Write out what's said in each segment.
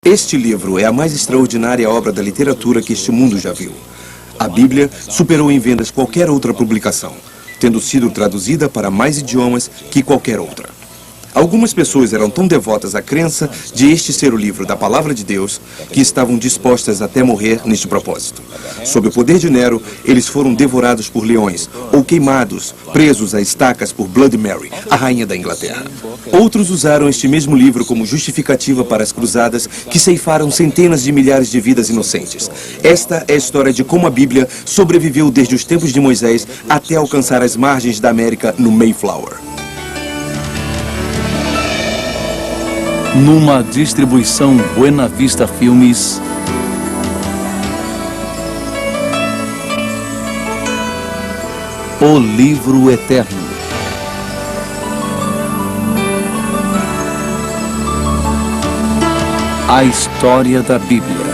Este livro é a mais extraordinária obra da literatura que este mundo já viu. A Bíblia superou em vendas qualquer outra publicação, tendo sido traduzida para mais idiomas que qualquer outra. Algumas pessoas eram tão devotas à crença de este ser o livro da Palavra de Deus que estavam dispostas até morrer neste propósito. Sob o poder de Nero, eles foram devorados por leões ou queimados, presos a estacas por Bloody Mary, a rainha da Inglaterra. Outros usaram este mesmo livro como justificativa para as cruzadas que ceifaram centenas de milhares de vidas inocentes. Esta é a história de como a Bíblia sobreviveu desde os tempos de Moisés até alcançar as margens da América no Mayflower. Numa distribuição Buena Vista Filmes, O Livro Eterno. A história da Bíblia.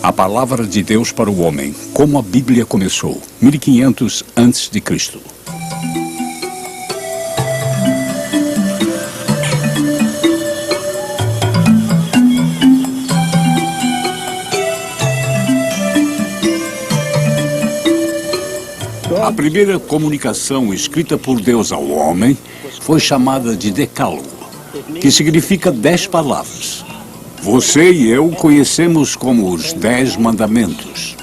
A palavra de Deus para o homem, como a Bíblia começou, 1500 a.C. A primeira comunicação escrita por Deus ao homem foi chamada de Decálogo, que significa 10 palavras. Você e eu conhecemos como os 10 Mandamentos.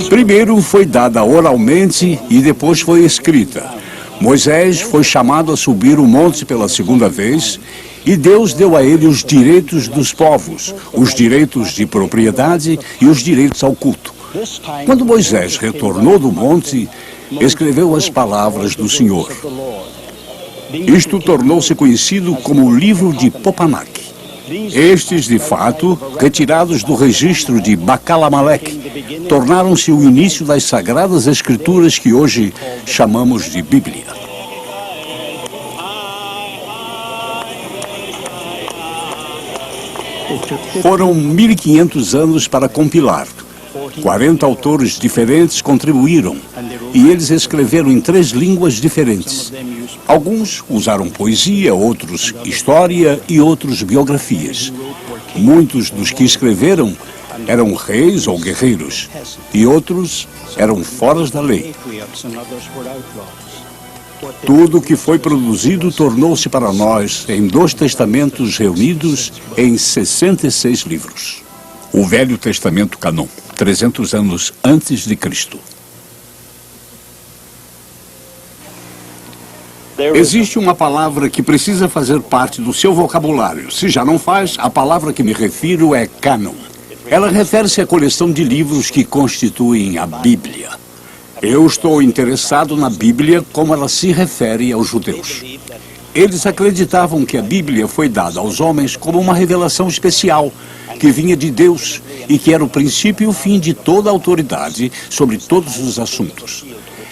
Primeiro foi dada oralmente e depois foi escrita. Moisés foi chamado a subir o monte pela segunda vez e Deus deu a ele os direitos dos povos, os direitos de propriedade e os direitos ao culto. Quando Moisés retornou do monte, escreveu as palavras do Senhor. Isto tornou-se conhecido como o livro de Popanac. Estes, de fato, retirados do registro de Bacalamelec, tornaram-se o início das sagradas escrituras que hoje chamamos de Bíblia. Foram 1500 anos para compilar. 40 autores diferentes contribuíram e eles escreveram em 3 línguas diferentes. Alguns usaram poesia, outros história e outros biografias. Muitos dos que escreveram eram reis ou guerreiros e outros eram fora da lei. Tudo o que foi produzido tornou-se para nós em 2 testamentos reunidos em 66 livros. O Velho Testamento Canon, 300 anos antes de Cristo. Existe uma palavra que precisa fazer parte do seu vocabulário. Se já não faz, a palavra que me refiro é cânon. Ela refere-se à coleção de livros que constituem a Bíblia. Eu estou interessado na Bíblia como ela se refere aos judeus. Eles acreditavam que a Bíblia foi dada aos homens como uma revelação especial, que vinha de Deus e que era o princípio e o fim de toda a autoridade sobre todos os assuntos.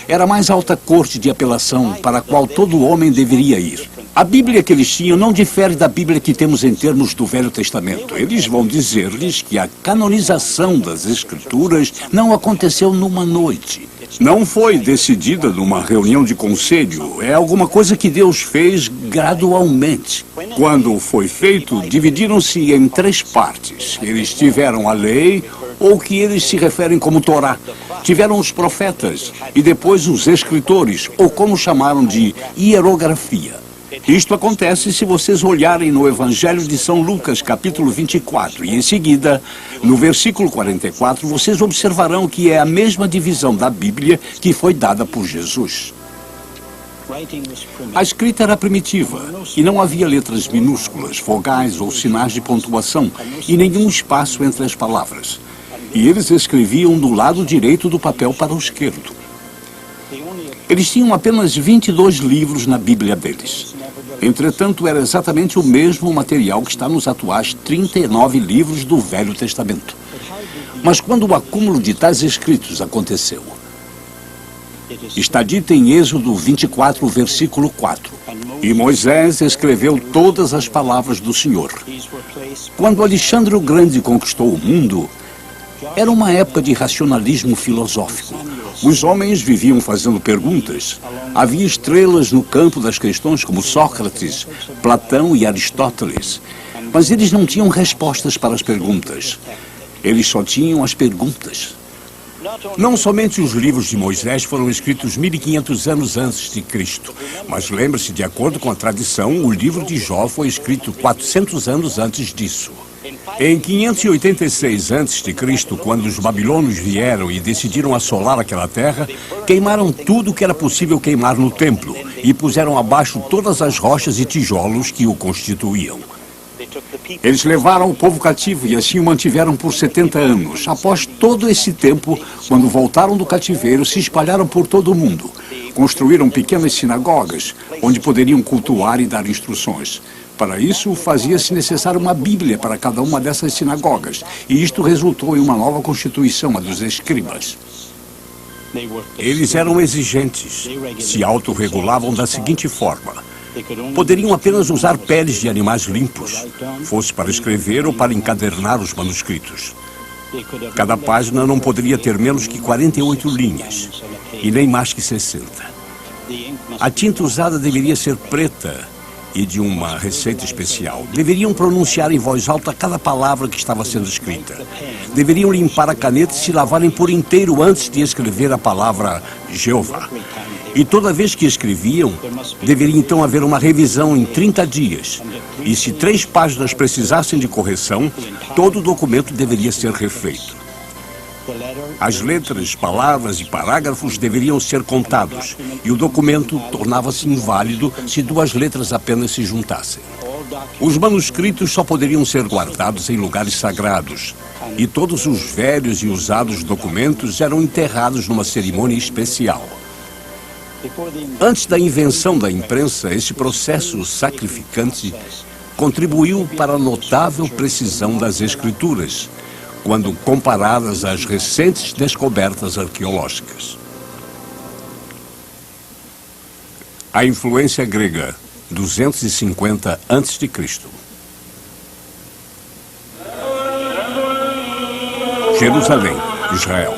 Era a mais alta corte de apelação para a qual todo homem deveria ir. A Bíblia que eles tinham não difere da Bíblia que temos em termos do Velho Testamento. Eles vão dizer-lhes que a canonização das Escrituras não aconteceu numa noite. Não foi decidida numa reunião de conselho. É alguma coisa que Deus fez gradualmente. Quando foi feito, dividiram-se em 3 partes. Eles tiveram a lei, ou que eles se referem como Torá. Tiveram os profetas e depois os escritores, ou como chamaram de hierografia. Isto acontece se vocês olharem no Evangelho de São Lucas, capítulo 24, e em seguida, no versículo 44, vocês observarão que é a mesma divisão da Bíblia que foi dada por Jesus. A escrita era primitiva e não havia letras minúsculas, vogais ou sinais de pontuação e nenhum espaço entre as palavras. E eles escreviam do lado direito do papel para o esquerdo. Eles tinham apenas 22 livros na Bíblia deles. Entretanto, era exatamente o mesmo material que está nos atuais 39 livros do Velho Testamento. Mas quando o acúmulo de tais escritos aconteceu, está dito em Êxodo 24, versículo 4. E Moisés escreveu todas as palavras do Senhor. Quando Alexandre o Grande conquistou o mundo, era uma época de racionalismo filosófico. Os homens viviam fazendo perguntas. Havia estrelas no campo das questões como Sócrates, Platão e Aristóteles. Mas eles não tinham respostas para as perguntas. Eles só tinham as perguntas. Não somente os livros de Moisés foram escritos 1500 anos antes de Cristo, mas lembre-se, de acordo com a tradição, o livro de Jó foi escrito 400 anos antes disso. Em 586 a.C., quando os babilônios vieram e decidiram assolar aquela terra, queimaram tudo o que era possível queimar no templo e puseram abaixo todas as rochas e tijolos que o constituíam. Eles levaram o povo cativo e assim o mantiveram por 70 anos. Após todo esse tempo, quando voltaram do cativeiro, se espalharam por todo o mundo. Construíram pequenas sinagogas, onde poderiam cultuar e dar instruções. Para isso, fazia-se necessário uma Bíblia para cada uma dessas sinagogas, e isto resultou em uma nova constituição, a dos escribas. Eles eram exigentes, se autorregulavam da seguinte forma: poderiam apenas usar peles de animais limpos, fosse para escrever ou para encadernar os manuscritos. Cada página não poderia ter menos que 48 linhas, e nem mais que 60. A tinta usada deveria ser preta e de uma receita especial. Deveriam pronunciar em voz alta cada palavra que estava sendo escrita. Deveriam limpar a caneta e se lavarem por inteiro antes de escrever a palavra Jeová. E toda vez que escreviam, deveria então haver uma revisão em 30 dias. E se 3 páginas precisassem de correção, todo o documento deveria ser refeito. As letras, palavras e parágrafos deveriam ser contados, e o documento tornava-se inválido se 2 letras apenas se juntassem. Os manuscritos só poderiam ser guardados em lugares sagrados, e todos os velhos e usados documentos eram enterrados numa cerimônia especial. Antes da invenção da imprensa, esse processo sacrificante contribuiu para a notável precisão das escrituras, quando comparadas às recentes descobertas arqueológicas. A influência grega, 250 a.C. Jerusalém, Israel.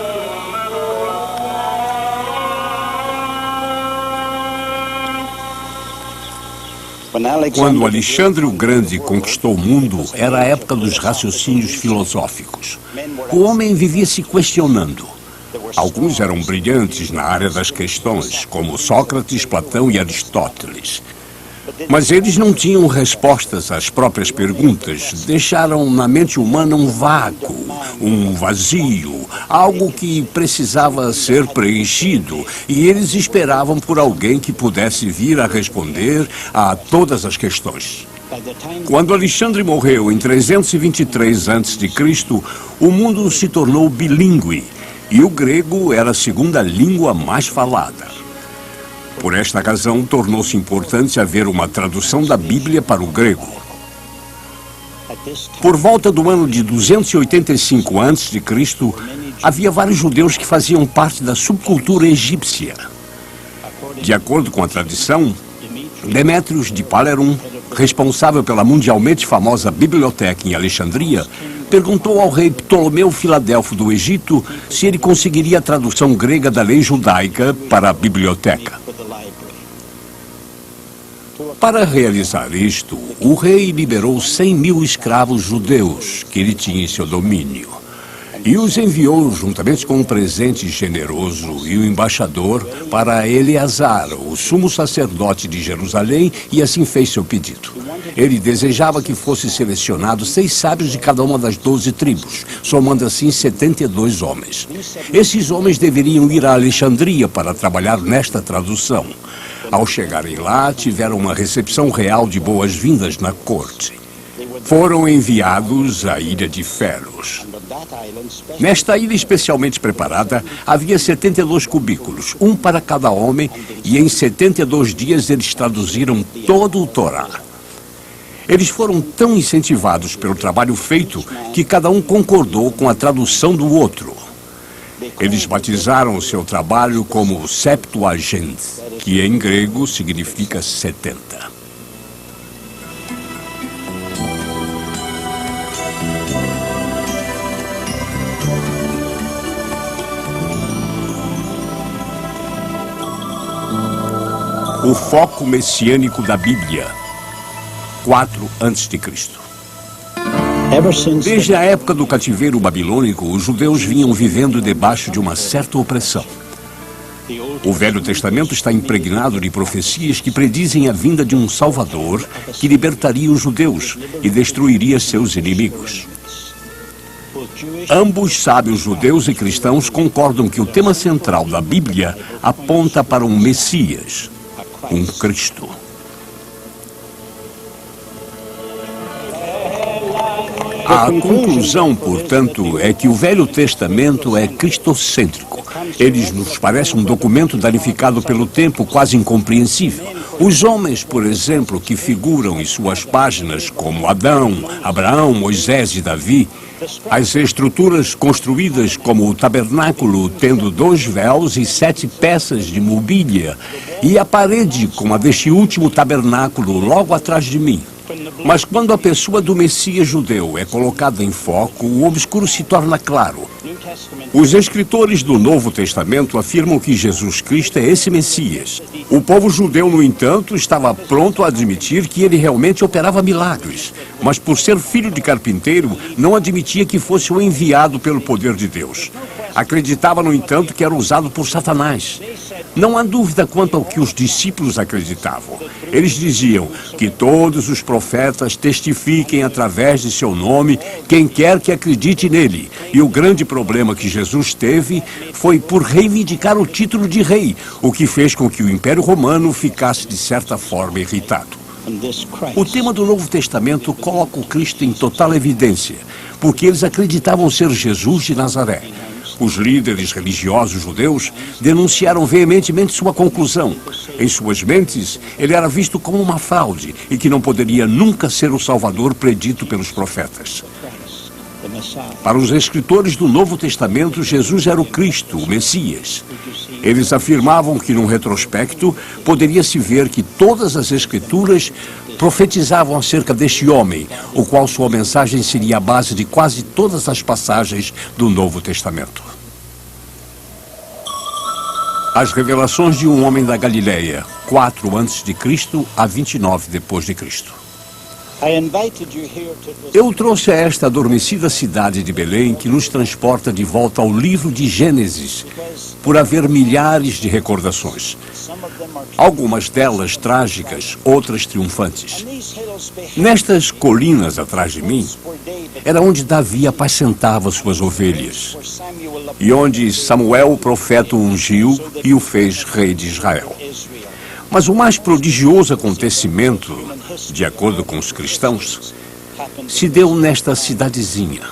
Quando Alexandre o Grande conquistou o mundo, era a época dos raciocínios filosóficos. O homem vivia se questionando. Alguns eram brilhantes na área das questões, como Sócrates, Platão e Aristóteles. Mas eles não tinham respostas às próprias perguntas. Deixaram na mente humana um vácuo, um vazio, algo que precisava ser preenchido. E eles esperavam por alguém que pudesse vir a responder a todas as questões. Quando Alexandre morreu em 323 a.C., o mundo se tornou bilíngue e o grego era a segunda língua mais falada. Por esta razão, tornou-se importante haver uma tradução da Bíblia para o grego. Por volta do ano de 285 a.C., havia vários judeus que faziam parte da subcultura egípcia. De acordo com a tradição, Demétrios de Palerum, responsável pela mundialmente famosa biblioteca em Alexandria, perguntou ao rei Ptolomeu Filadelfo do Egito se ele conseguiria a tradução grega da lei judaica para a biblioteca. Para realizar isto, o rei liberou 100.000 escravos judeus que ele tinha em seu domínio e os enviou juntamente com um presente generoso e o embaixador para Eleazar, o sumo sacerdote de Jerusalém, e assim fez seu pedido. Ele desejava que fossem selecionados 6 sábios de cada uma das 12 tribos, somando assim 72 homens. Esses homens deveriam ir a Alexandria para trabalhar nesta tradução. Ao chegarem lá, tiveram uma recepção real de boas-vindas na corte. Foram enviados à Ilha de Feros. Nesta ilha especialmente preparada, havia 72 cubículos, um para cada homem, e em 72 dias eles traduziram todo o Torá. Eles foram tão incentivados pelo trabalho feito que cada um concordou com a tradução do outro. Eles batizaram o seu trabalho como Septuagint, que em grego significa 70. O foco messiânico da Bíblia, 4 a.C. Desde a época do cativeiro babilônico, os judeus vinham vivendo debaixo de uma certa opressão. O Velho Testamento está impregnado de profecias que predizem a vinda de um Salvador que libertaria os judeus e destruiria seus inimigos. Ambos sábios judeus e cristãos concordam que o tema central da Bíblia aponta para um Messias, um Cristo. A conclusão, portanto, é que o Velho Testamento é cristocêntrico. Ele nos parece um documento danificado pelo tempo, quase incompreensível. Os homens, por exemplo, que figuram em suas páginas, como Adão, Abraão, Moisés e Davi, as estruturas construídas como o tabernáculo, tendo 2 véus e 7 peças de mobília, e a parede como a deste último tabernáculo logo atrás de mim. Mas quando a pessoa do Messias judeu é colocada em foco, o obscuro se torna claro. Os escritores do Novo Testamento afirmam que Jesus Cristo é esse Messias. O povo judeu, no entanto, estava pronto a admitir que ele realmente operava milagres, mas por ser filho de carpinteiro, não admitia que fosse o enviado pelo poder de Deus. Acreditava, no entanto, que era usado por Satanás. Não há dúvida quanto ao que os discípulos acreditavam. Eles diziam que todos os profetas testifiquem através de seu nome quem quer que acredite nele. E o grande problema que Jesus teve foi por reivindicar o título de rei, o que fez com que o Império Romano ficasse, de certa forma, irritado. O tema do Novo Testamento coloca o Cristo em total evidência, porque eles acreditavam ser Jesus de Nazaré. Os líderes religiosos judeus denunciaram veementemente sua conclusão. Em suas mentes, ele era visto como uma fraude e que não poderia nunca ser o Salvador predito pelos profetas. Para os escritores do Novo Testamento, Jesus era o Cristo, o Messias. Eles afirmavam que, num retrospecto, poderia-se ver que todas as Escrituras profetizavam acerca deste homem, o qual sua mensagem seria a base de quase todas as passagens do Novo Testamento. As revelações de um homem da Galileia, 4 a.C. a 29 depois de Cristo. Eu trouxe a esta adormecida cidade de Belém que nos transporta de volta ao livro de Gênesis, por haver milhares de recordações. Algumas delas trágicas, outras triunfantes. Nestas colinas atrás de mim, era onde Davi apacentava suas ovelhas, e onde Samuel, o profeta, o ungiu e o fez rei de Israel. Mas o mais prodigioso acontecimento, de acordo com os cristãos, se deu nesta cidadezinha.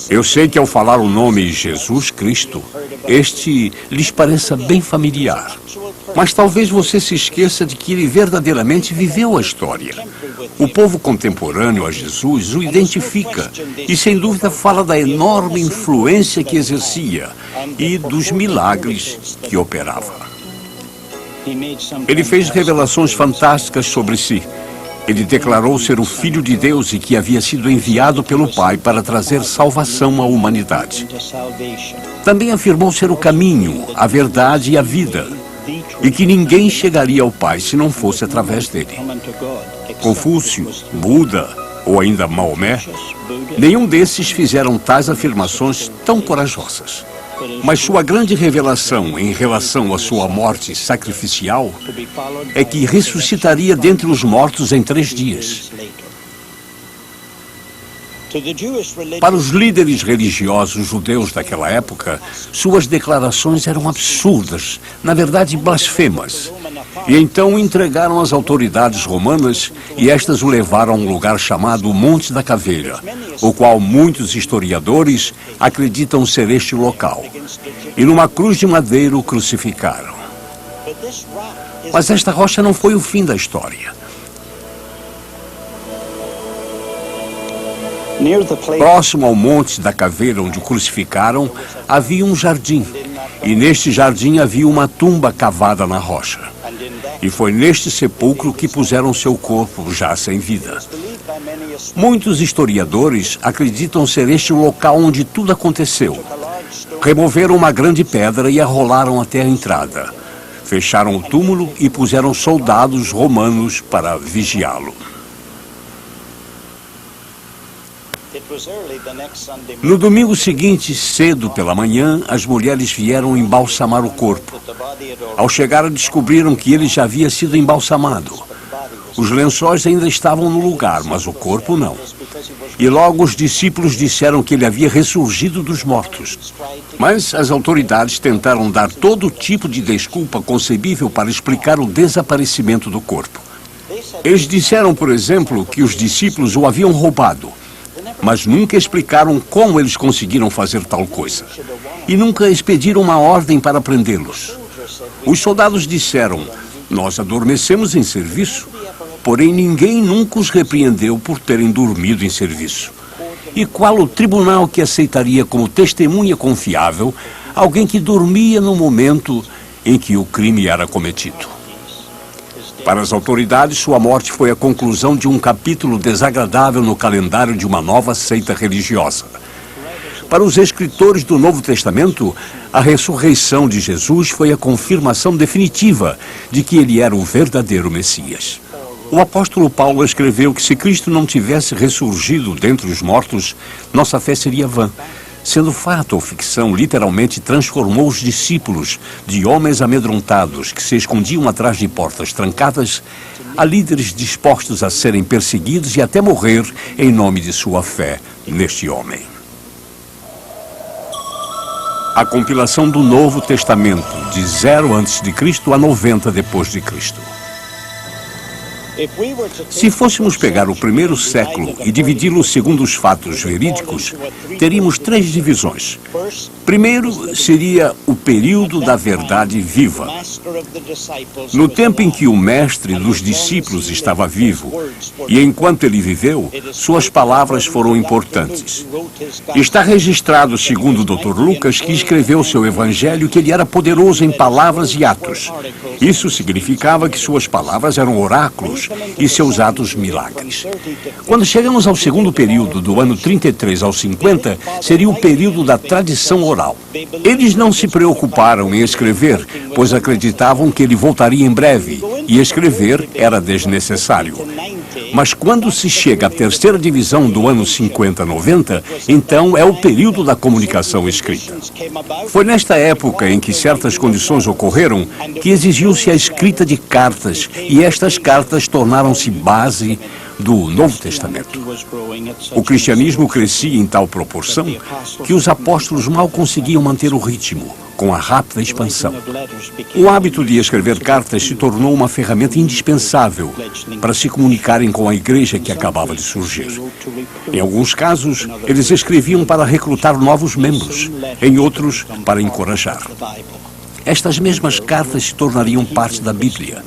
Eu sei que ao falar o nome Jesus Cristo, este lhes pareça bem familiar. Mas talvez você se esqueça de que ele verdadeiramente viveu a história. O povo contemporâneo a Jesus o identifica e, sem dúvida, fala da enorme influência que exercia e dos milagres que operava. Ele fez revelações fantásticas sobre si. Ele declarou ser o Filho de Deus e que havia sido enviado pelo Pai para trazer salvação à humanidade. Também afirmou ser o caminho, a verdade e a vida, e que ninguém chegaria ao Pai se não fosse através dele. Confúcio, Buda ou ainda Maomé, nenhum desses fizeram tais afirmações tão corajosas. Mas sua grande revelação em relação à sua morte sacrificial é que ressuscitaria dentre os mortos em 3 dias. Para os líderes religiosos judeus daquela época, suas declarações eram absurdas, na verdade blasfemas. E então entregaram às autoridades romanas e estas o levaram a um lugar chamado Monte da Caveira, o qual muitos historiadores acreditam ser este local. E numa cruz de madeira o crucificaram. Mas esta rocha não foi o fim da história. Próximo ao Monte da Caveira, onde o crucificaram, havia um jardim. E neste jardim havia uma tumba cavada na rocha. E foi neste sepulcro que puseram seu corpo, já sem vida. Muitos historiadores acreditam ser este o local onde tudo aconteceu. Removeram uma grande pedra e a rolaram até a entrada. Fecharam o túmulo e puseram soldados romanos para vigiá-lo. No domingo seguinte, cedo pela manhã, as mulheres vieram embalsamar o corpo. Ao chegar, descobriram que ele já havia sido embalsamado. Os lençóis ainda estavam no lugar, mas o corpo não. E logo os discípulos disseram que ele havia ressurgido dos mortos. Mas as autoridades tentaram dar todo tipo de desculpa concebível para explicar o desaparecimento do corpo. Eles disseram, por exemplo, que os discípulos o haviam roubado. Mas nunca explicaram como eles conseguiram fazer tal coisa. E nunca expediram uma ordem para prendê-los. Os soldados disseram: nós adormecemos em serviço, porém ninguém nunca os repreendeu por terem dormido em serviço. E qual o tribunal que aceitaria como testemunha confiável alguém que dormia no momento em que o crime era cometido? Para as autoridades, sua morte foi a conclusão de um capítulo desagradável no calendário de uma nova seita religiosa. Para os escritores do Novo Testamento, a ressurreição de Jesus foi a confirmação definitiva de que ele era o verdadeiro Messias. O apóstolo Paulo escreveu que se Cristo não tivesse ressurgido dentre os mortos, nossa fé seria vã. Sendo fato ou ficção, literalmente transformou os discípulos de homens amedrontados que se escondiam atrás de portas trancadas a líderes dispostos a serem perseguidos e até morrer em nome de sua fé neste homem. A compilação do Novo Testamento, de 0 a.C. a 90 depois de Cristo. Se fôssemos pegar o primeiro século e dividi-lo segundo os fatos verídicos, teríamos 3 divisões. Primeiro seria o período da verdade viva. No tempo em que o mestre dos discípulos estava vivo, e enquanto ele viveu, suas palavras foram importantes. Está registrado, segundo o Dr. Lucas, que escreveu seu evangelho, que ele era poderoso em palavras e atos. Isso significava que suas palavras eram oráculos e seus atos milagres. Quando chegamos ao segundo período, do ano 33 ao 50, seria o período da tradição oral. Eles não se preocuparam em escrever, pois acreditavam que ele voltaria em breve, e escrever era desnecessário. Mas quando se chega à terceira divisão do ano 50-90, então é o período da comunicação escrita. Foi nesta época em que certas condições ocorreram que exigiu-se a escrita de cartas, e estas cartas tornaram-se base do Novo Testamento. O cristianismo crescia em tal proporção que os apóstolos mal conseguiam manter o ritmo, com a rápida expansão. O hábito de escrever cartas se tornou uma ferramenta indispensável para se comunicarem com a igreja que acabava de surgir. Em alguns casos, eles escreviam para recrutar novos membros, em outros, para encorajar. Estas mesmas cartas se tornariam parte da Bíblia.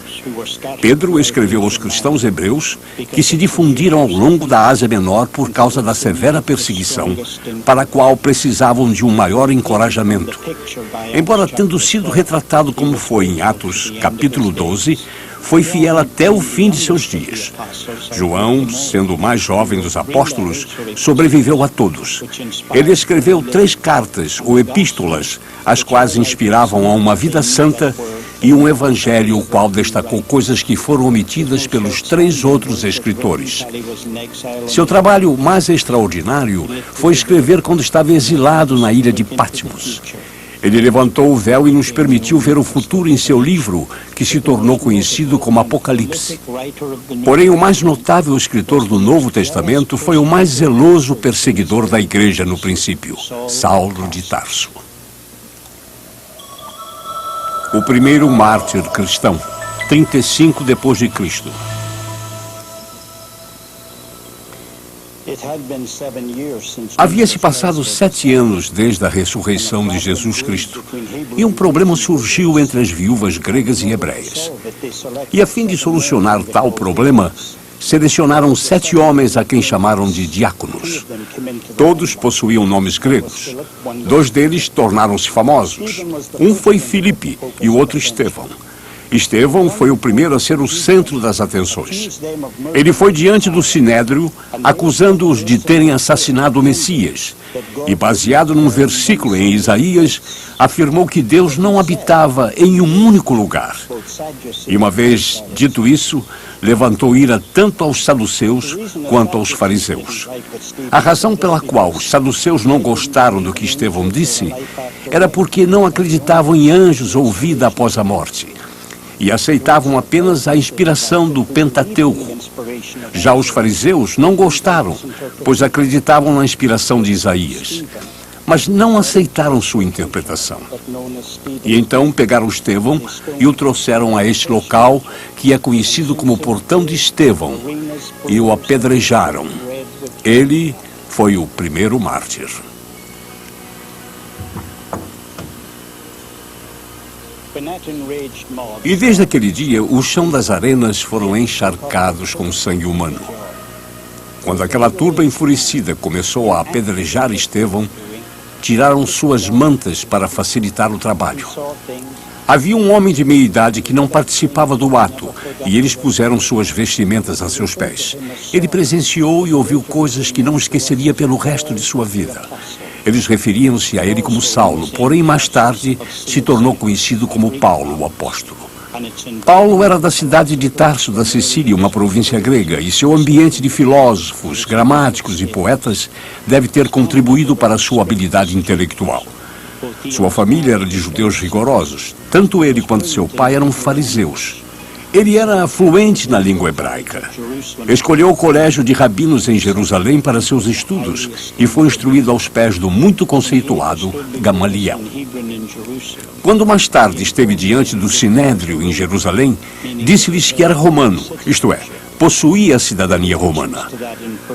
Pedro escreveu aos cristãos hebreus que se difundiram ao longo da Ásia Menor por causa da severa perseguição, para a qual precisavam de um maior encorajamento. Embora tendo sido retratado como foi em Atos, capítulo 12, foi fiel até o fim de seus dias. João, sendo o mais jovem dos apóstolos, sobreviveu a todos. Ele escreveu 3 cartas, ou epístolas, as quais inspiravam a uma vida santa, e um evangelho, o qual destacou coisas que foram omitidas pelos 3 outros escritores. Seu trabalho mais extraordinário foi escrever quando estava exilado na ilha de Patmos. Ele levantou o véu e nos permitiu ver o futuro em seu livro, que se tornou conhecido como Apocalipse. Porém, o mais notável escritor do Novo Testamento foi o mais zeloso perseguidor da igreja no princípio, Saulo de Tarso. O primeiro mártir cristão, 35 depois de Cristo. Havia-se passado 7 anos desde a ressurreição de Jesus Cristo, e um problema surgiu entre as viúvas gregas e hebreias. E a fim de solucionar tal problema, selecionaram 7 homens a quem chamaram de diáconos. Todos possuíam nomes gregos. 2 deles tornaram-se famosos. Um foi Filipe e o outro Estevão. Estevão foi o primeiro a ser o centro das atenções. Ele foi diante do Sinédrio, acusando-os de terem assassinado o Messias. E, baseado num versículo em Isaías, afirmou que Deus não habitava em um único lugar. E uma vez dito isso, levantou ira tanto aos saduceus quanto aos fariseus. A razão pela qual os saduceus não gostaram do que Estevão disse era porque não acreditavam em anjos ou vida após a morte, e aceitavam apenas a inspiração do Pentateuco. Já os fariseus não gostaram, pois acreditavam na inspiração de Isaías, mas não aceitaram sua interpretação. E então pegaram Estevão e o trouxeram a este local, que é conhecido como Portão de Estevão, e o apedrejaram. Ele foi o primeiro mártir. E desde aquele dia, o chão das arenas foram encharcados com sangue humano. Quando aquela turba enfurecida começou a apedrejar Estevão, tiraram suas mantas para facilitar o trabalho. Havia um homem de meia-idade que não participava do ato, e eles puseram suas vestimentas a seus pés. Ele presenciou e ouviu coisas que não esqueceria pelo resto de sua vida. Eles referiam-se a ele como Saulo, porém mais tarde se tornou conhecido como Paulo, o apóstolo. Paulo era da cidade de Tarso, da Sicília, uma província grega, e seu ambiente de filósofos, gramáticos e poetas deve ter contribuído para a sua habilidade intelectual. Sua família era de judeus rigorosos. Tanto ele quanto seu pai eram fariseus. Ele era fluente na língua hebraica. Escolheu o colégio de rabinos em Jerusalém para seus estudos e foi instruído aos pés do muito conceituado Gamaliel. Quando mais tarde esteve diante do Sinédrio em Jerusalém, disse-lhes que era romano, isto é, possuía a cidadania romana.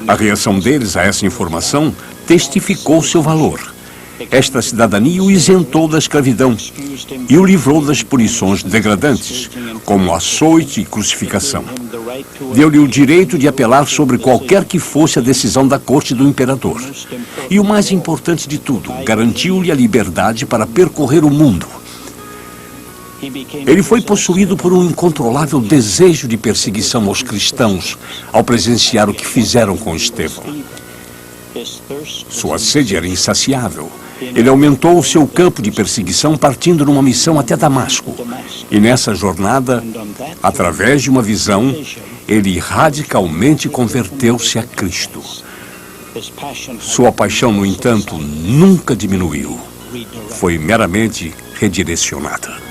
A reação deles a essa informação testificou seu valor. Esta cidadania o isentou da escravidão e o livrou das punições degradantes, como açoite e crucificação. Deu-lhe o direito de apelar sobre qualquer que fosse a decisão da corte do imperador. E o mais importante de tudo, garantiu-lhe a liberdade para percorrer o mundo. Ele foi possuído por um incontrolável desejo de perseguição aos cristãos ao presenciar o que fizeram com Estevão. Sua sede era insaciável. Ele aumentou o seu campo de perseguição partindo numa missão até Damasco. E nessa jornada, através de uma visão, ele radicalmente converteu-se a Cristo. Sua paixão, no entanto, nunca diminuiu. Foi meramente redirecionada.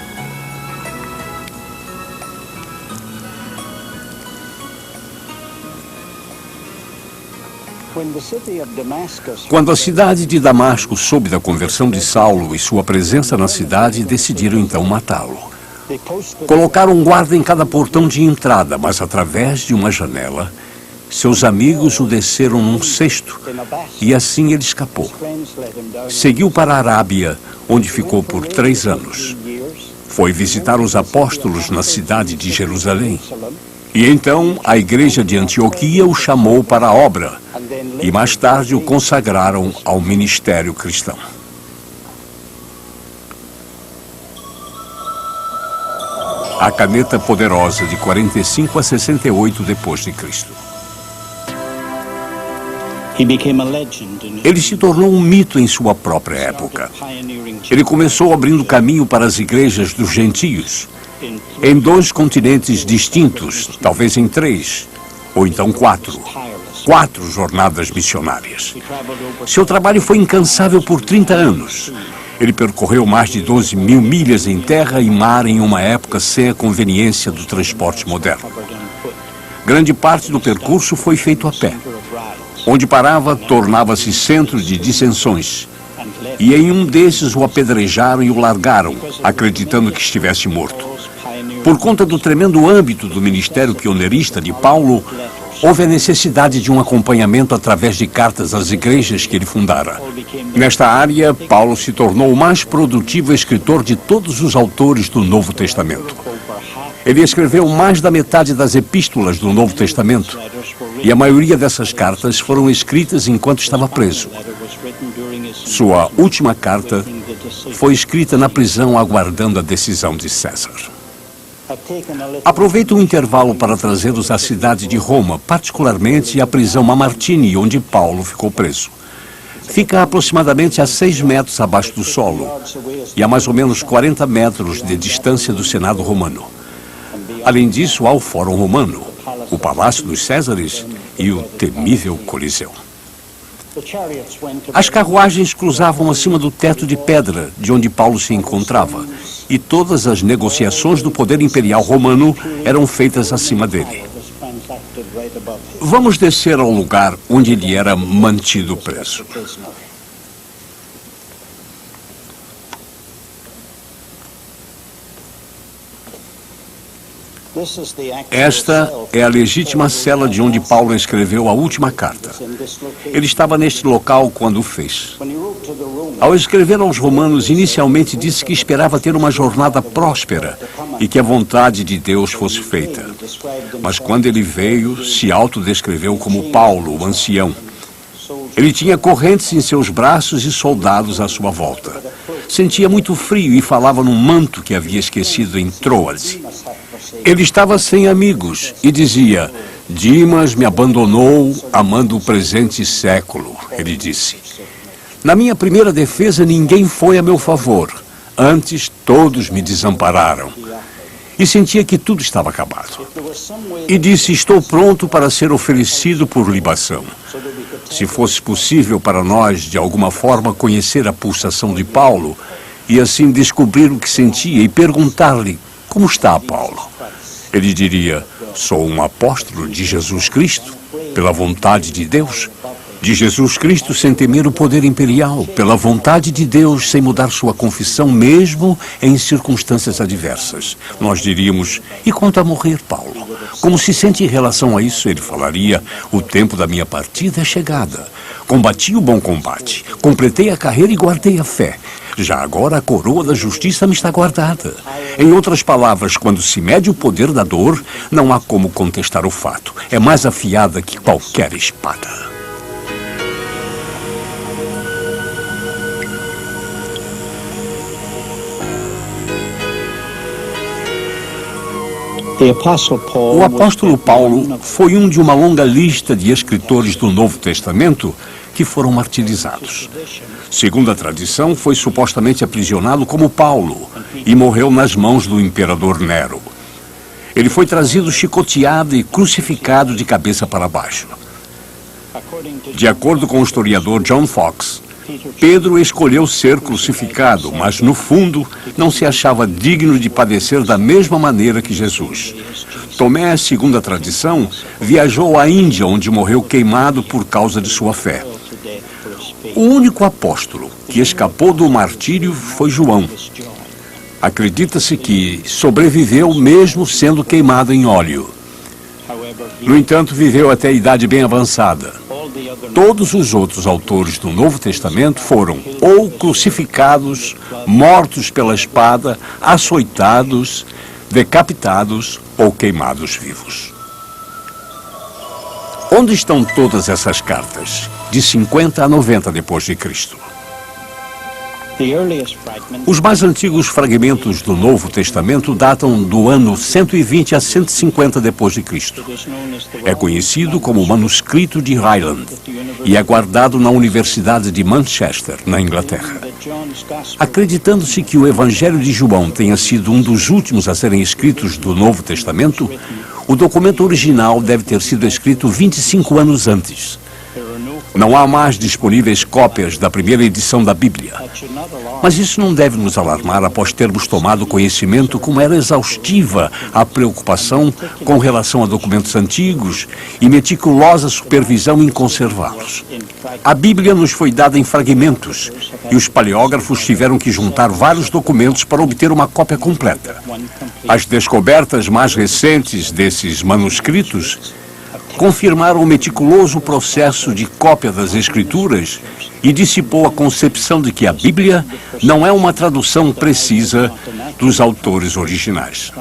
Quando a cidade de Damasco soube da conversão de Saulo e sua presença na cidade, decidiram então matá-lo. Colocaram um guarda em cada portão de entrada, mas através de uma janela, seus amigos o desceram num cesto e assim ele escapou. Seguiu para a Arábia, onde ficou por 3 anos. Foi visitar os apóstolos na cidade de Jerusalém. E então a igreja de Antioquia o chamou para a obra e mais tarde o consagraram ao ministério cristão. A caneta poderosa de 45 a 68 depois de Cristo. Ele se tornou um mito em sua própria época. Ele começou abrindo caminho para as igrejas dos gentios, em 2 continentes distintos, talvez em 3, ou então 4 jornadas missionárias. Seu trabalho foi incansável por 30 anos. Ele percorreu mais de 12 mil milhas em terra e mar em uma época sem a conveniência do transporte moderno. Grande parte do percurso foi feito a pé. Onde parava, tornava-se centro de dissensões. E em um desses o apedrejaram e o largaram, acreditando que estivesse morto. Por conta do tremendo âmbito do ministério pioneirista de Paulo, houve a necessidade de um acompanhamento através de cartas às igrejas que ele fundara. Nesta área, Paulo se tornou o mais produtivo escritor de todos os autores do Novo Testamento. Ele escreveu mais da metade das epístolas do Novo Testamento, e a maioria dessas cartas foram escritas enquanto estava preso. Sua última carta foi escrita na prisão aguardando a decisão de César. Aproveito o intervalo para trazê-los à cidade de Roma, particularmente à prisão Mamartini, onde Paulo ficou preso. Fica aproximadamente a 6 metros abaixo do solo e a mais ou menos 40 metros de distância do Senado romano. Além disso, há o Fórum Romano, o Palácio dos Césares e o temível Coliseu. As carruagens cruzavam acima do teto de pedra de onde Paulo se encontrava, e todas as negociações do poder imperial romano eram feitas acima dele. Vamos descer ao lugar onde ele era mantido preso. Esta é a legítima cela de onde Paulo escreveu a última carta. Ele estava neste local quando o fez. Ao escrever aos romanos, inicialmente disse que esperava ter uma jornada próspera e que a vontade de Deus fosse feita. Mas quando ele veio, se autodescreveu como Paulo, o ancião. Ele tinha correntes em seus braços e soldados à sua volta. Sentia muito frio e falava num manto que havia esquecido em Troade. Ele estava sem amigos e dizia: Dimas me abandonou amando o presente século, ele disse. Na minha primeira defesa, ninguém foi a meu favor. Antes, todos me desampararam. E sentia que tudo estava acabado. E disse: estou pronto para ser oferecido por libação. Se fosse possível para nós, de alguma forma, conhecer a pulsação de Paulo e assim descobrir o que sentia e perguntar-lhe: como está Paulo? Ele diria: sou um apóstolo de Jesus Cristo, pela vontade de Deus. De Jesus Cristo sem temer o poder imperial, pela vontade de Deus, sem mudar sua confissão, mesmo em circunstâncias adversas. Nós diríamos: e quanto a morrer, Paulo? Como se sente em relação a isso? Ele falaria: o tempo da minha partida é chegada. Combati o bom combate, completei a carreira e guardei a fé. Já agora a coroa da justiça me está guardada. Em outras palavras, quando se mede o poder da dor, não há como contestar o fato. É mais afiada que qualquer espada. O apóstolo Paulo foi um de uma longa lista de escritores do Novo Testamento que foram martirizados. Segundo a tradição, foi supostamente aprisionado como Paulo e morreu nas mãos do imperador Nero. Ele foi trazido chicoteado e crucificado de cabeça para baixo. De acordo com o historiador John Fox, Pedro escolheu ser crucificado, mas no fundo não se achava digno de padecer da mesma maneira que Jesus. Tomé, segundo a tradição, viajou à Índia, onde morreu queimado por causa de sua fé. O único apóstolo que escapou do martírio foi João. Acredita-se que sobreviveu mesmo sendo queimado em óleo. No entanto, viveu até a idade bem avançada. Todos os outros autores do Novo Testamento foram ou crucificados, mortos pela espada, açoitados, decapitados ou queimados vivos. Onde estão todas essas cartas? De 50 a 90 depois de Cristo. Os mais antigos fragmentos do Novo Testamento datam do ano 120 a 150 depois de Cristo. É conhecido como o Manuscrito de Ryland e é guardado na Universidade de Manchester, na Inglaterra. Acreditando-se que o Evangelho de João tenha sido um dos últimos a serem escritos do Novo Testamento, o documento original deve ter sido escrito 25 anos antes. Não há mais disponíveis cópias da primeira edição da Bíblia. Mas isso não deve nos alarmar após termos tomado conhecimento como era exaustiva a preocupação com relação a documentos antigos e meticulosa supervisão em conservá-los. A Bíblia nos foi dada em fragmentos e os paleógrafos tiveram que juntar vários documentos para obter uma cópia completa. As descobertas mais recentes desses manuscritos confirmaram o meticuloso processo de cópia das Escrituras e dissipou a concepção de que a Bíblia não é uma tradução precisa dos autores originais.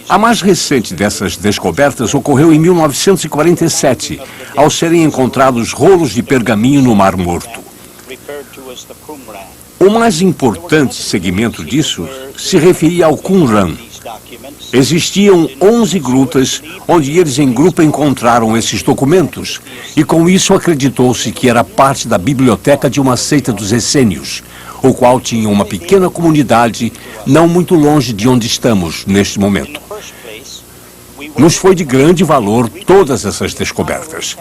A mais recente dessas descobertas ocorreu em 1947, ao serem encontrados rolos de pergaminho no Mar Morto. O mais importante segmento disso se referia ao Qumran. Existiam 11 grutas onde eles em grupo encontraram esses documentos e com isso acreditou-se que era parte da biblioteca de uma seita dos essênios, o qual tinha uma pequena comunidade não muito longe de onde estamos neste momento. Nos foi de grande valor todas essas descobertas.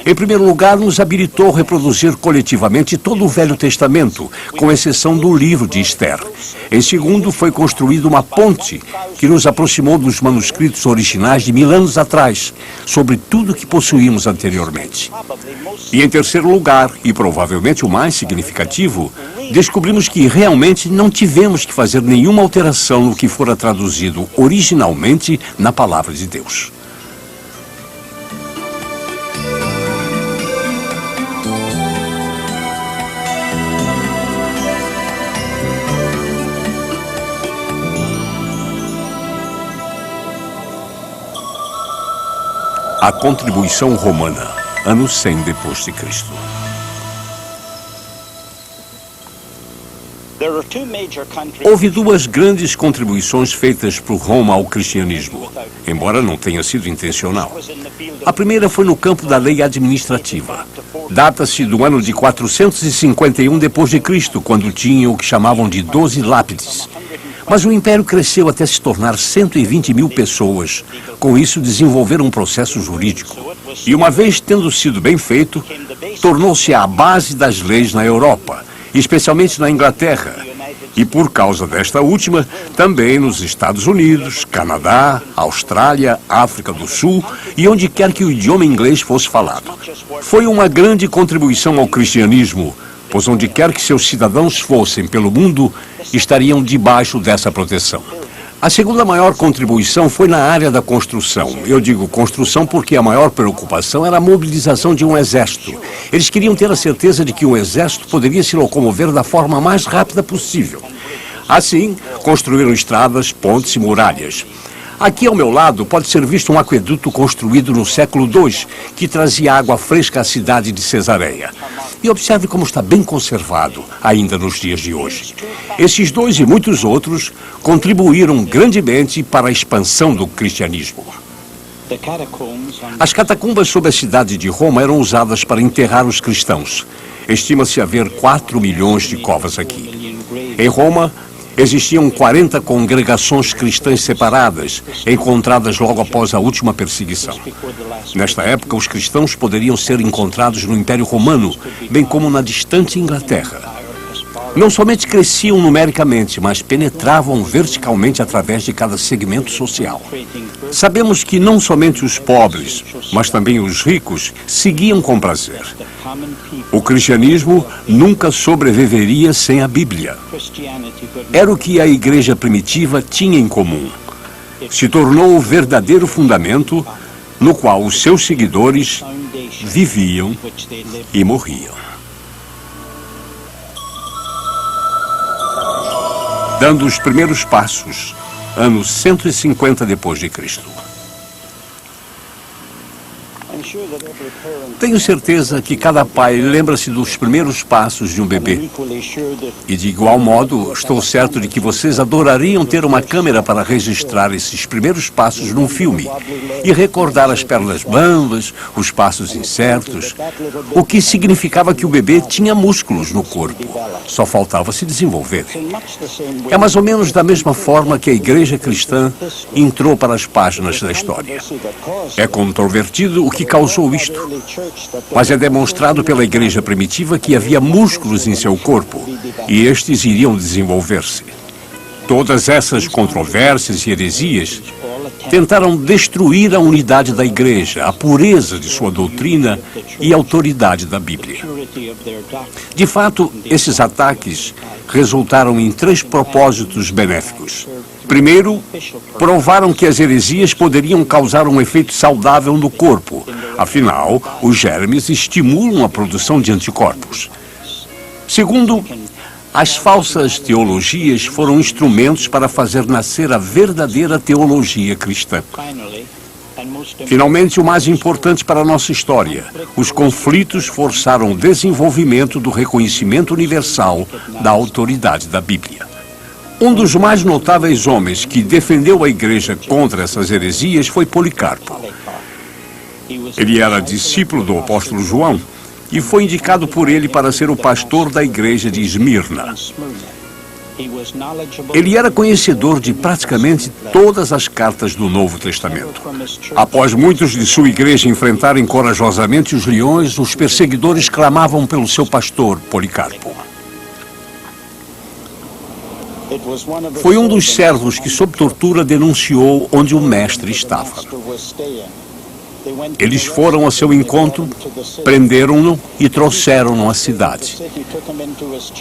Em primeiro lugar, nos habilitou a reproduzir coletivamente todo o Velho Testamento, com exceção do livro de Esther. Em segundo, foi construída uma ponte que nos aproximou dos manuscritos originais de 1000 anos atrás, sobre tudo que possuímos anteriormente. E em terceiro lugar, e provavelmente o mais significativo, descobrimos que realmente não tivemos que fazer nenhuma alteração no que fora traduzido originalmente na Palavra de Deus. A contribuição romana, ano 100 depois de Cristo. Houve duas grandes contribuições feitas por Roma ao cristianismo, embora não tenha sido intencional. A primeira foi no campo da lei administrativa. Data-se do ano de 451 depois de Cristo, quando tinham o que chamavam de 12 lápides. Mas o império cresceu até se tornar 120 mil pessoas. Com isso, desenvolveram um processo jurídico. E uma vez tendo sido bem feito, tornou-se a base das leis na Europa, especialmente na Inglaterra. E por causa desta última, também nos Estados Unidos, Canadá, Austrália, África do Sul e onde quer que o idioma inglês fosse falado. Foi uma grande contribuição ao cristianismo, pois onde quer que seus cidadãos fossem pelo mundo, estariam debaixo dessa proteção. A segunda maior contribuição foi na área da construção. Eu digo construção porque a maior preocupação era a mobilização de um exército. Eles queriam ter a certeza de que o exército poderia se locomover da forma mais rápida possível. Assim, construíram estradas, pontes e muralhas. Aqui ao meu lado pode ser visto um aqueduto construído no século II, que trazia água fresca à cidade de Cesareia. E observe como está bem conservado, ainda nos dias de hoje. Esses dois e muitos outros contribuíram grandemente para a expansão do cristianismo. As catacumbas sob a cidade de Roma eram usadas para enterrar os cristãos. Estima-se haver 4 milhões de covas aqui. Em Roma, existiam 40 congregações cristãs separadas, encontradas logo após a última perseguição. Nesta época, os cristãos poderiam ser encontrados no Império Romano, bem como na distante Inglaterra. Não somente cresciam numericamente, mas penetravam verticalmente através de cada segmento social. Sabemos que não somente os pobres, mas também os ricos seguiam com prazer. O cristianismo nunca sobreviveria sem a Bíblia. Era o que a igreja primitiva tinha em comum. Se tornou o verdadeiro fundamento no qual os seus seguidores viviam e morriam. Dando os primeiros passos, ano 150 depois de Cristo. Tenho certeza que cada pai lembra-se dos primeiros passos de um bebê. E de igual modo, estou certo de que vocês adorariam ter uma câmera para registrar esses primeiros passos num filme e recordar as pernas bambas, os passos incertos, o que significava que o bebê tinha músculos no corpo, só faltava se desenvolver. É mais ou menos da mesma forma que a igreja cristã entrou para as páginas da história. É controvertido o que causou isto, mas é demonstrado pela igreja primitiva que havia músculos em seu corpo e estes iriam desenvolver-se. Todas essas controvérsias e heresias tentaram destruir a unidade da igreja, a pureza de sua doutrina e a autoridade da Bíblia. De fato, esses ataques resultaram em 3 propósitos benéficos. Primeiro, provaram que as heresias poderiam causar um efeito saudável no corpo. Afinal, os germes estimulam a produção de anticorpos. Segundo, as falsas teologias foram instrumentos para fazer nascer a verdadeira teologia cristã. Finalmente, o mais importante para a nossa história, os conflitos forçaram o desenvolvimento do reconhecimento universal da autoridade da Bíblia. Um dos mais notáveis homens que defendeu a igreja contra essas heresias foi Policarpo. Ele era discípulo do apóstolo João e foi indicado por ele para ser o pastor da igreja de Esmirna. Ele era conhecedor de praticamente todas as cartas do Novo Testamento. Após muitos de sua igreja enfrentarem corajosamente os leões, os perseguidores clamavam pelo seu pastor, Policarpo. Foi um dos servos que, sob tortura, denunciou onde o mestre estava. Eles foram a seu encontro, prenderam-no e trouxeram-no à cidade.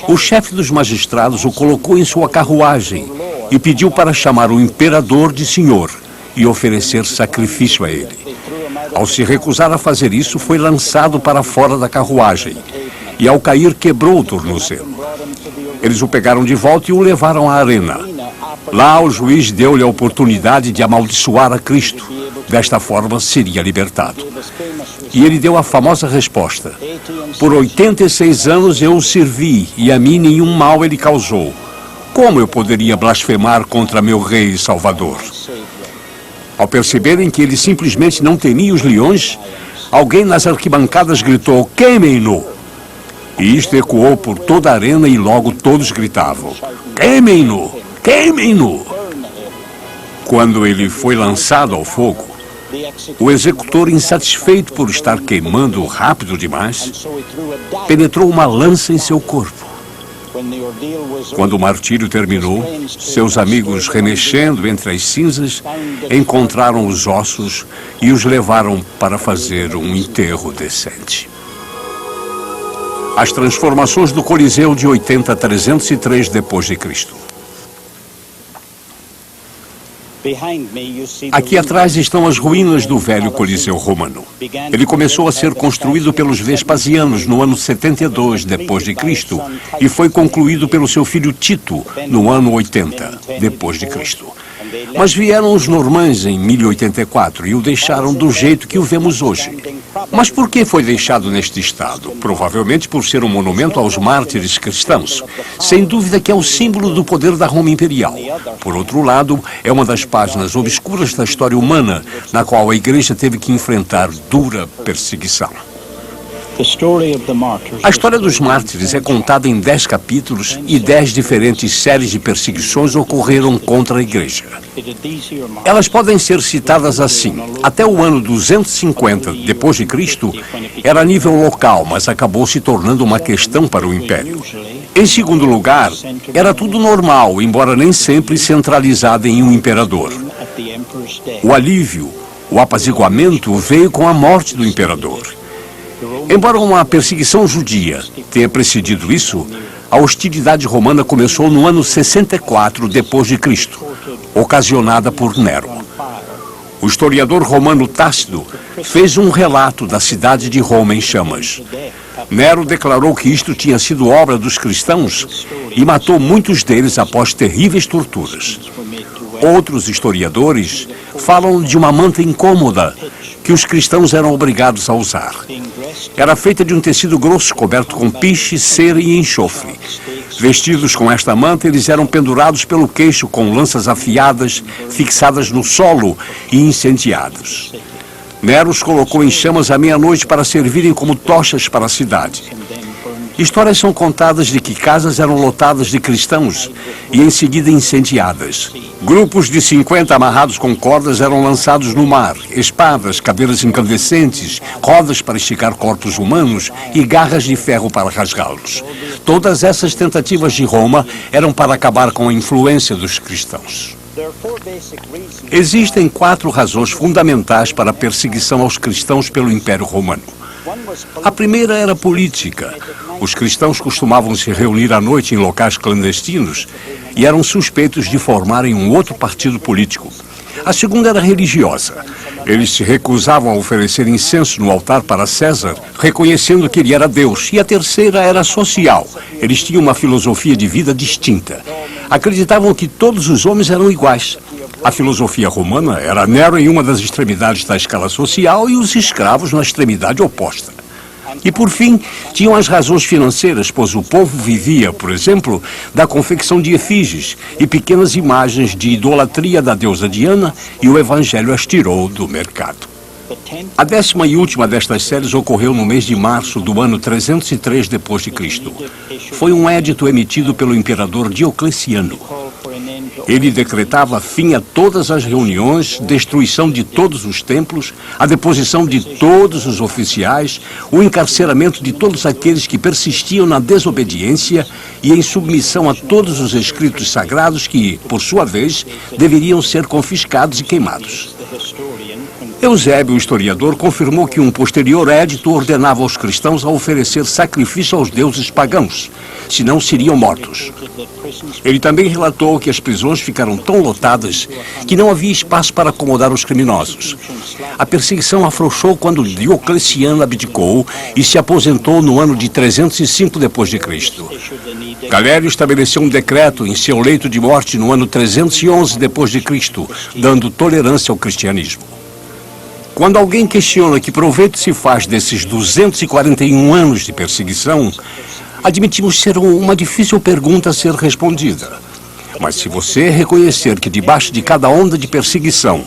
O chefe dos magistrados o colocou em sua carruagem e pediu para chamar o imperador de senhor e oferecer sacrifício a ele. Ao se recusar a fazer isso, foi lançado para fora da carruagem e, ao cair, quebrou o tornozelo. Eles o pegaram de volta e o levaram à arena. Lá, o juiz deu-lhe a oportunidade de amaldiçoar a Cristo. Desta forma, seria libertado. E ele deu a famosa resposta: por 86 anos eu o servi, e a mim nenhum mal ele causou. Como eu poderia blasfemar contra meu rei e salvador? Ao perceberem que ele simplesmente não temia os leões, alguém nas arquibancadas gritou: queimem-no! E isto ecoou por toda a arena e logo todos gritavam: queimem-no! Queimem-no! Quando ele foi lançado ao fogo, o executor, insatisfeito por estar queimando rápido demais, penetrou uma lança em seu corpo. Quando o martírio terminou, seus amigos, remexendo entre as cinzas, encontraram os ossos e os levaram para fazer um enterro decente. As transformações do Coliseu de 80 a 303 d.C. Aqui atrás estão as ruínas do velho Coliseu romano. Ele começou a ser construído pelos Vespasianos no ano 72 d.C. e foi concluído pelo seu filho Tito no ano 80 d.C. Mas vieram os normães em 1084 e o deixaram do jeito que o vemos hoje. Mas por que foi deixado neste estado? Provavelmente por ser um monumento aos mártires cristãos. Sem dúvida que é o símbolo do poder da Roma imperial. Por outro lado, é uma das páginas obscuras da história humana, na qual a igreja teve que enfrentar dura perseguição. A história dos mártires é contada em 10 capítulos e 10 diferentes séries de perseguições ocorreram contra a igreja. Elas podem ser citadas assim: até o ano 250 d.C. era a nível local, mas acabou se tornando uma questão para o império. Em segundo lugar, era tudo normal, embora nem sempre centralizado em um imperador. O alívio, o apaziguamento veio com a morte do imperador. Embora uma perseguição judia tenha precedido isso, a hostilidade romana começou no ano 64 d.C., ocasionada por Nero. O historiador romano Tácito fez um relato da cidade de Roma em chamas. Nero declarou que isto tinha sido obra dos cristãos e matou muitos deles após terríveis torturas. Outros historiadores falam de uma manta incômoda que os cristãos eram obrigados a usar. Era feita de um tecido grosso coberto com piche, cera e enxofre. Vestidos com esta manta, eles eram pendurados pelo queixo com lanças afiadas, fixadas no solo e incendiados. Nero os colocou em chamas à meia-noite para servirem como tochas para a cidade. Histórias são contadas de que casas eram lotadas de cristãos e em seguida incendiadas. Grupos de 50 amarrados com cordas eram lançados no mar. Espadas, cadeiras incandescentes, rodas para esticar corpos humanos e garras de ferro para rasgá-los. Todas essas tentativas de Roma eram para acabar com a influência dos cristãos. Existem 4 razões fundamentais para a perseguição aos cristãos pelo Império Romano. A primeira era política. Os cristãos costumavam se reunir à noite em locais clandestinos e eram suspeitos de formarem um outro partido político. A segunda era religiosa. Eles se recusavam a oferecer incenso no altar para César, reconhecendo que ele era Deus. E a terceira era social. Eles tinham uma filosofia de vida distinta. Acreditavam que todos os homens eram iguais. A filosofia romana era Nero em uma das extremidades da escala social e os escravos na extremidade oposta. E, por fim, tinham as razões financeiras, pois o povo vivia, por exemplo, da confecção de efígies e pequenas imagens de idolatria da deusa Diana, e o evangelho as tirou do mercado. A 10ª e última destas séries ocorreu no mês de março do ano 303 d.C. Foi um édito emitido pelo imperador Diocleciano. Ele decretava fim a todas as reuniões, destruição de todos os templos, a deposição de todos os oficiais, o encarceramento de todos aqueles que persistiam na desobediência e em submissão a todos os escritos sagrados que, por sua vez, deveriam ser confiscados e queimados. Eusébio, o historiador, confirmou que um posterior édito ordenava aos cristãos a oferecer sacrifício aos deuses pagãos, senão seriam mortos. Ele também relatou que as prisões ficaram tão lotadas que não havia espaço para acomodar os criminosos. A perseguição afrouxou quando Diocleciano abdicou e se aposentou no ano de 305 d.C. Galério estabeleceu um decreto em seu leito de morte no ano 311 d.C., dando tolerância ao cristianismo. Quando alguém questiona que proveito se faz desses 241 anos de perseguição, admitimos ser uma difícil pergunta a ser respondida. Mas se você reconhecer que debaixo de cada onda de perseguição,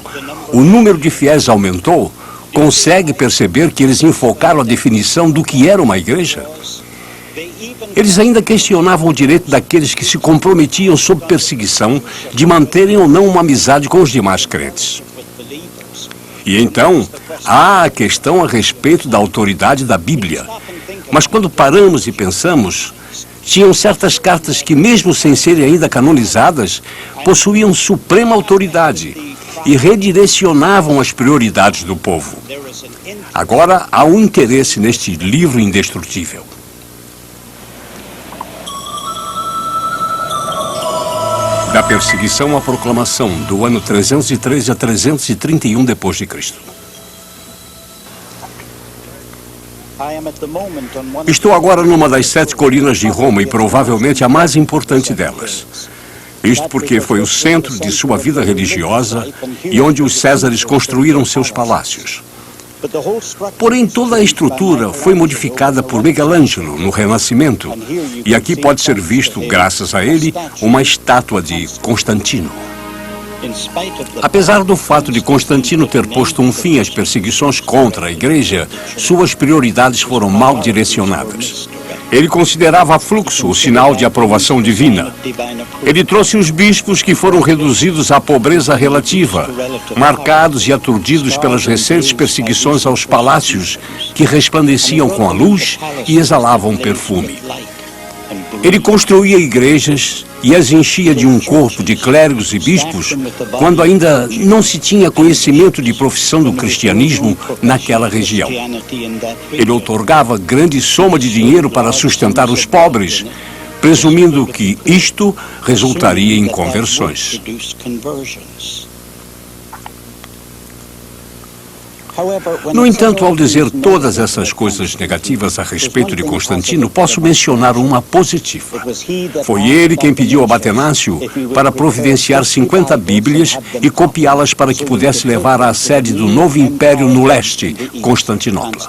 o número de fiéis aumentou, consegue perceber que eles enfocaram a definição do que era uma igreja? Eles ainda questionavam o direito daqueles que se comprometiam sob perseguição de manterem ou não uma amizade com os demais crentes. E então, há a questão a respeito da autoridade da Bíblia. Mas quando paramos e pensamos, tinham certas cartas que, mesmo sem serem ainda canonizadas, possuíam suprema autoridade e redirecionavam as prioridades do povo. Agora, há um interesse neste livro indestrutível. Da perseguição à proclamação, do ano 313 a 331 d.C. Estou agora numa das 7 colinas de Roma e provavelmente a mais importante delas. Isto porque foi o centro de sua vida religiosa e onde os Césares construíram seus palácios. Porém, toda a estrutura foi modificada por Michelangelo no Renascimento, e aqui pode ser visto, graças a ele, uma estátua de Constantino. Apesar do fato de Constantino ter posto um fim às perseguições contra a igreja, suas prioridades foram mal direcionadas. Ele considerava fluxo o sinal de aprovação divina. Ele trouxe os bispos que foram reduzidos à pobreza relativa, marcados e aturdidos pelas recentes perseguições aos palácios que resplandeciam com a luz e exalavam perfume. Ele construía igrejas e as enchia de um corpo de clérigos e bispos quando ainda não se tinha conhecimento de profissão do cristianismo naquela região. Ele outorgava grande soma de dinheiro para sustentar os pobres, presumindo que isto resultaria em conversões. No entanto, ao dizer todas essas coisas negativas a respeito de Constantino, posso mencionar uma positiva. Foi ele quem pediu a Batenácio para providenciar 50 Bíblias e copiá-las para que pudesse levar à sede do novo império no leste, Constantinopla.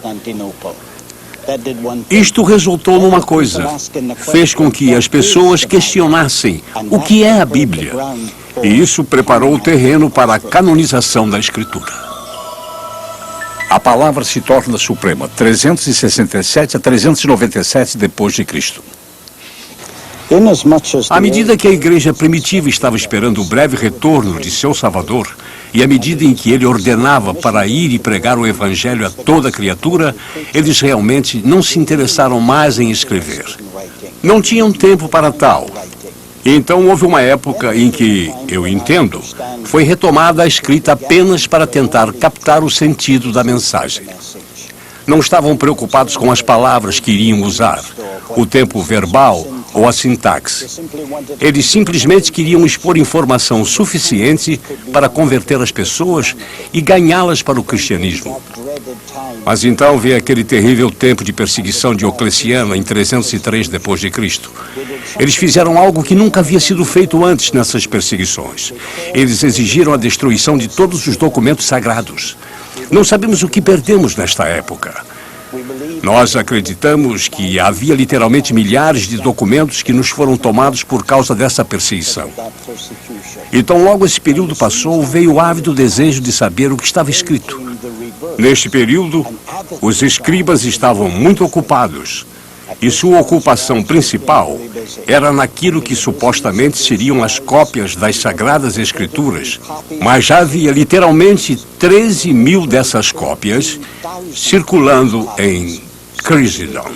Isto resultou numa coisa. Fez com que as pessoas questionassem o que é a Bíblia. E isso preparou o terreno para a canonização da Escritura. A palavra se torna suprema, 367 a 397 depois de Cristo. À medida que a igreja primitiva estava esperando o breve retorno de seu Salvador, e à medida em que ele ordenava para ir e pregar o evangelho a toda criatura, eles realmente não se interessaram mais em escrever. Não tinham tempo para tal. Então houve uma época em que, eu entendo, foi retomada a escrita apenas para tentar captar o sentido da mensagem. Não estavam preocupados com as palavras que iriam usar, o tempo verbal ou a sintaxe. Eles simplesmente queriam expor informação suficiente para converter as pessoas e ganhá-las para o cristianismo. Mas então veio aquele terrível tempo de perseguição Diocleciano em 303 depois de Cristo. Eles fizeram algo que nunca havia sido feito antes nessas perseguições. Eles exigiram a destruição de todos os documentos sagrados. Não sabemos o que perdemos nesta época. Nós acreditamos que havia literalmente milhares de documentos que nos foram tomados por causa dessa perseguição. Então, logo esse período passou, veio o ávido desejo de saber o que estava escrito. Neste período, os escribas estavam muito ocupados. E sua ocupação principal era naquilo que supostamente seriam as cópias das Sagradas Escrituras, mas já havia literalmente 13.000 dessas cópias circulando em Crisendom.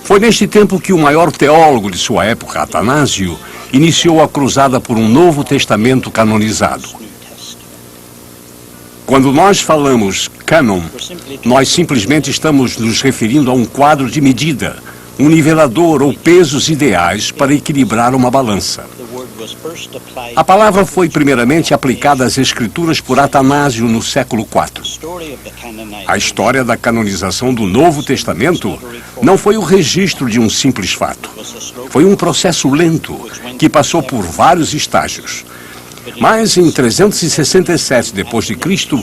Foi neste tempo que o maior teólogo de sua época, Atanásio, iniciou a cruzada por um Novo Testamento canonizado. Quando nós falamos cânon, nós simplesmente estamos nos referindo a um quadro de medida, um nivelador ou pesos ideais para equilibrar uma balança. A palavra foi primeiramente aplicada às Escrituras por Atanásio no século IV. A história da canonização do Novo Testamento não foi o registro de um simples fato. Foi um processo lento que passou por vários estágios. Mas em 367 depois de Cristo,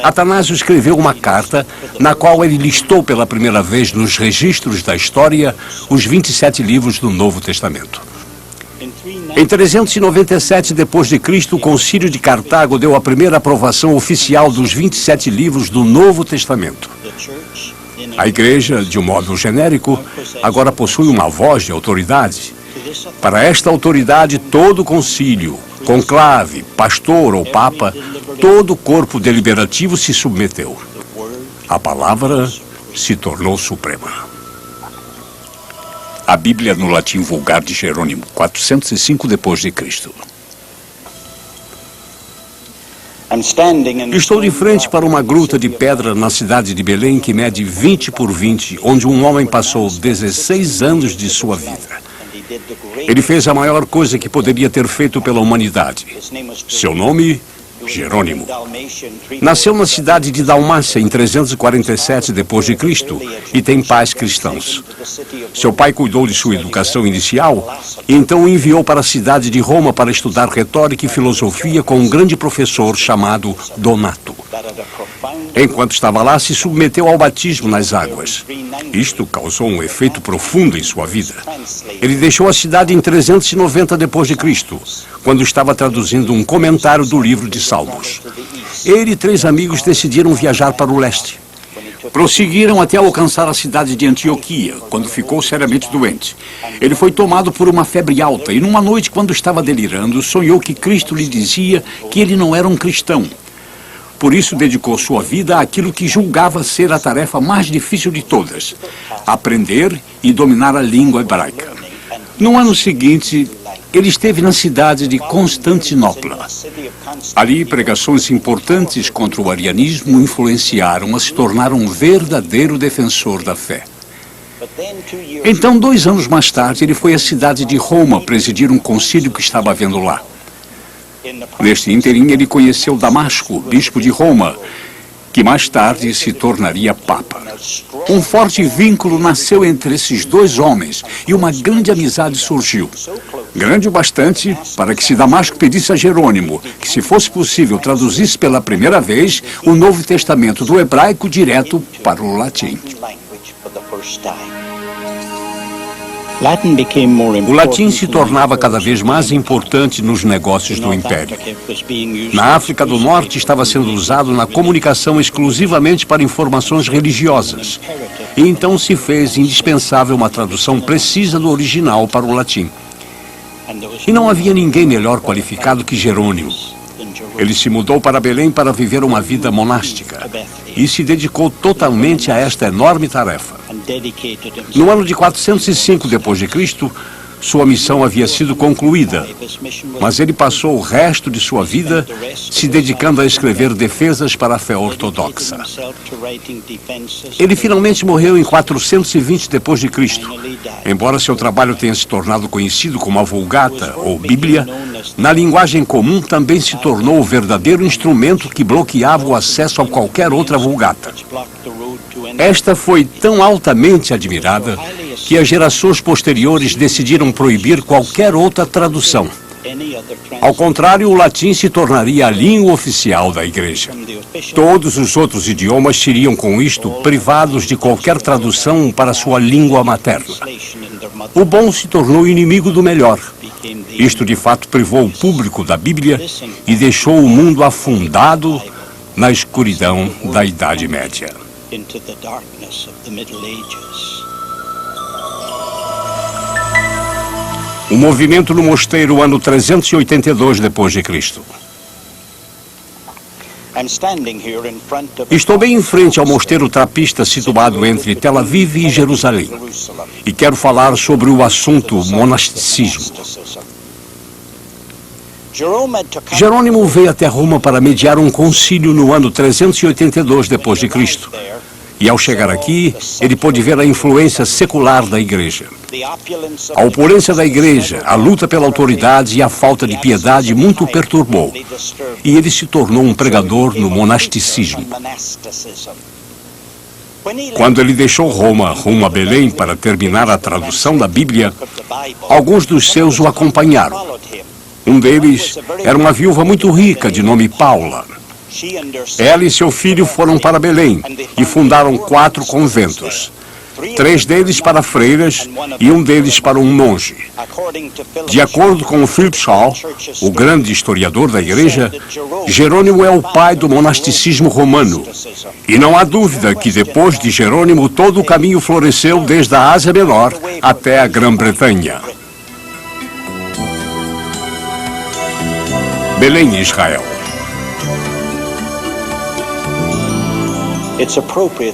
Atanásio escreveu uma carta na qual ele listou pela primeira vez nos registros da história os 27 livros do Novo Testamento. Em 397 depois de Cristo, o Concílio de Cartago deu a primeira aprovação oficial dos 27 livros do Novo Testamento. A igreja, de um modo genérico, agora possui uma voz de autoridade. Para esta autoridade, todo o concílio, conclave, pastor ou papa, todo o corpo deliberativo se submeteu. A palavra se tornou suprema. A Bíblia no latim vulgar de Jerônimo, 405 depois de Cristo. Estou de frente para uma gruta de pedra na cidade de Belém que mede 20 por 20, onde um homem passou 16 anos de sua vida. Ele fez a maior coisa que poderia ter feito pela humanidade. Seu nome, Jerônimo. Nasceu na cidade de Dalmácia em 347 depois de Cristo e tem pais cristãos. Seu pai cuidou de sua educação inicial e então o enviou para a cidade de Roma para estudar retórica e filosofia com um grande professor chamado Donato. Enquanto estava lá, se submeteu ao batismo nas águas. Isto causou um efeito profundo em sua vida. Ele deixou a cidade em 390 depois de Cristo, quando estava traduzindo um comentário do livro de Salmos. Ele e 3 amigos decidiram viajar para o leste. Prosseguiram até alcançar a cidade de Antioquia, quando ficou seriamente doente. Ele foi tomado por uma febre alta e numa noite, quando estava delirando, sonhou que Cristo lhe dizia que ele não era um cristão. Por isso, dedicou sua vida àquilo que julgava ser a tarefa mais difícil de todas: aprender e dominar a língua hebraica. No ano seguinte, ele esteve na cidade de Constantinopla. Ali, pregações importantes contra o arianismo influenciaram a se tornar um verdadeiro defensor da fé. Então, 2 anos mais tarde, ele foi à cidade de Roma presidir um concílio que estava havendo lá. Neste ínterim, ele conheceu Damasco, bispo de Roma, que mais tarde se tornaria papa. Um forte vínculo nasceu entre esses dois homens e uma grande amizade surgiu. Grande o bastante para que, se Damasco pedisse a Jerônimo que, se fosse possível, traduzisse pela primeira vez o Novo Testamento do hebraico direto para o latim. O latim se tornava cada vez mais importante nos negócios do Império. Na África do Norte estava sendo usado na comunicação exclusivamente para informações religiosas. E então se fez indispensável uma tradução precisa do original para o latim. E não havia ninguém melhor qualificado que Jerônimo. Ele se mudou para Belém para viver uma vida monástica e se dedicou totalmente a esta enorme tarefa. No ano de 405 d.C., sua missão havia sido concluída, mas ele passou o resto de sua vida se dedicando a escrever defesas para a fé ortodoxa. Ele finalmente morreu em 420 d.C. Embora seu trabalho tenha se tornado conhecido como a Vulgata, ou Bíblia, na linguagem comum também se tornou o verdadeiro instrumento que bloqueava o acesso a qualquer outra Vulgata. Esta foi tão altamente admirada que as gerações posteriores decidiram proibir qualquer outra tradução. Ao contrário, o latim se tornaria a língua oficial da Igreja. Todos os outros idiomas seriam, com isto, privados de qualquer tradução para sua língua materna. O bom se tornou inimigo do melhor. Isto, de fato, privou o público da Bíblia e deixou o mundo afundado na escuridão da Idade Média. O movimento no mosteiro, ano 382 d.C. Estou bem em frente ao mosteiro trapista situado entre Tel Aviv e Jerusalém e quero falar sobre o assunto monasticismo. Jerônimo veio até Roma para mediar um concílio no ano 382 d.C. E ao chegar aqui, ele pôde ver a influência secular da Igreja. A opulência da Igreja, a luta pela autoridade e a falta de piedade muito o perturbou. E ele se tornou um pregador no monasticismo. Quando ele deixou Roma rumo a Belém para terminar a tradução da Bíblia, alguns dos seus o acompanharam. Um deles era uma viúva muito rica de nome Paula. Ela e seu filho foram para Belém e fundaram 4 conventos. 3 deles para freiras e um deles para um monge. De acordo com Philip Shaw, o grande historiador da Igreja, Jerônimo é o pai do monasticismo romano. E não há dúvida que depois de Jerônimo todo o caminho floresceu desde a Ásia Menor até a Grã-Bretanha. Belém, Israel.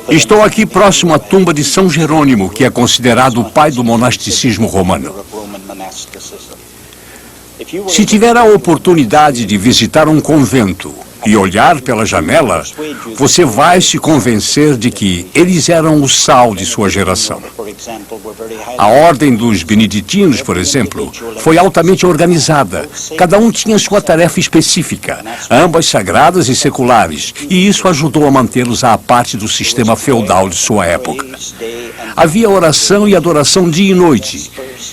Estou aqui próximo à tumba de São Jerônimo, que é considerado o pai do monasticismo romano. Se tiver a oportunidade de visitar um convento e olhar pela janela, você vai se convencer de que eles eram o sal de sua geração. A ordem dos beneditinos, por exemplo, foi altamente organizada. Cada um tinha sua tarefa específica, ambas sagradas e seculares, e isso ajudou a mantê-los à parte do sistema feudal de sua época. Havia oração e adoração dia e noite.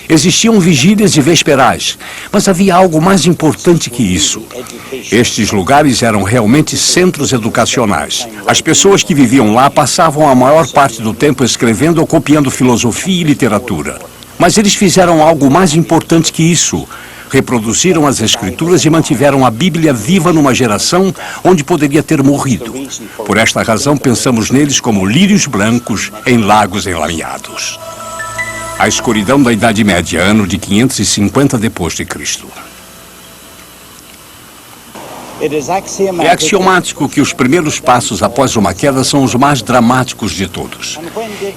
Existiam vigílias e vesperais, mas havia algo mais importante que isso. Estes lugares eram realmente centros educacionais. As pessoas que viviam lá passavam a maior parte do tempo escrevendo ou copiando filosofia e literatura. Mas eles fizeram algo mais importante que isso. Reproduziram as escrituras e mantiveram a Bíblia viva numa geração onde poderia ter morrido. Por esta razão, pensamos neles como lírios brancos em lagos enlameados. A escuridão da Idade Média, ano de 550 d.C. É axiomático que os primeiros passos após uma queda são os mais dramáticos de todos.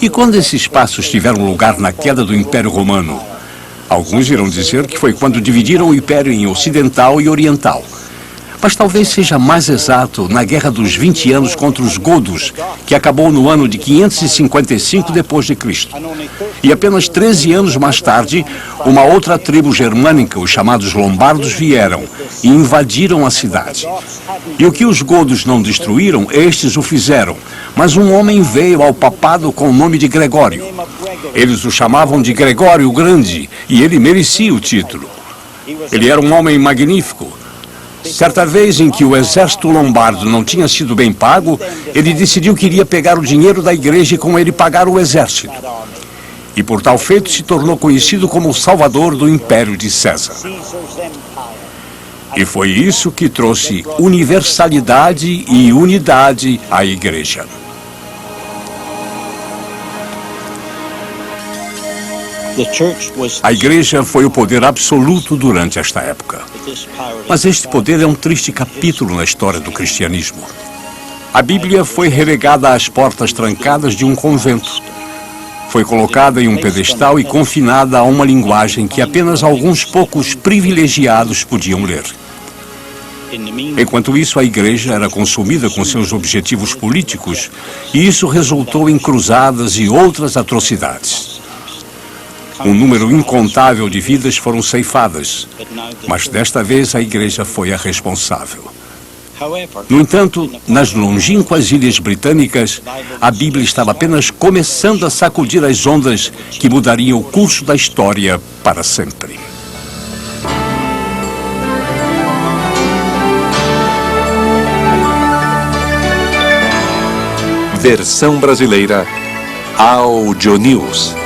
E quando esses passos tiveram lugar na queda do Império Romano, alguns irão dizer que foi quando dividiram o Império em ocidental e oriental. Mas talvez seja mais exato na Guerra dos 20 anos contra os godos, que acabou no ano de 555 d.C. E apenas 13 anos mais tarde, uma outra tribo germânica, os chamados lombardos, vieram e invadiram a cidade. E o que os godos não destruíram, estes o fizeram. Mas um homem veio ao papado com o nome de Gregório. Eles o chamavam de Gregório o Grande, e ele merecia o título. Ele era um homem magnífico. Certa vez em que o exército lombardo não tinha sido bem pago, ele decidiu que iria pegar o dinheiro da igreja e com ele pagar o exército. E por tal feito se tornou conhecido como o salvador do Império de César. E foi isso que trouxe universalidade e unidade à igreja. A igreja foi o poder absoluto durante esta época. Mas este poder é um triste capítulo na história do cristianismo. A Bíblia foi relegada às portas trancadas de um convento. Foi colocada em um pedestal e confinada a uma linguagem que apenas alguns poucos privilegiados podiam ler. Enquanto isso, a igreja era consumida com seus objetivos políticos, e isso resultou em cruzadas e outras atrocidades. Um número incontável de vidas foram ceifadas, mas desta vez a igreja foi a responsável. No entanto, nas longínquas ilhas britânicas, a Bíblia estava apenas começando a sacudir as ondas que mudariam o curso da história para sempre. Versão brasileira Audio News.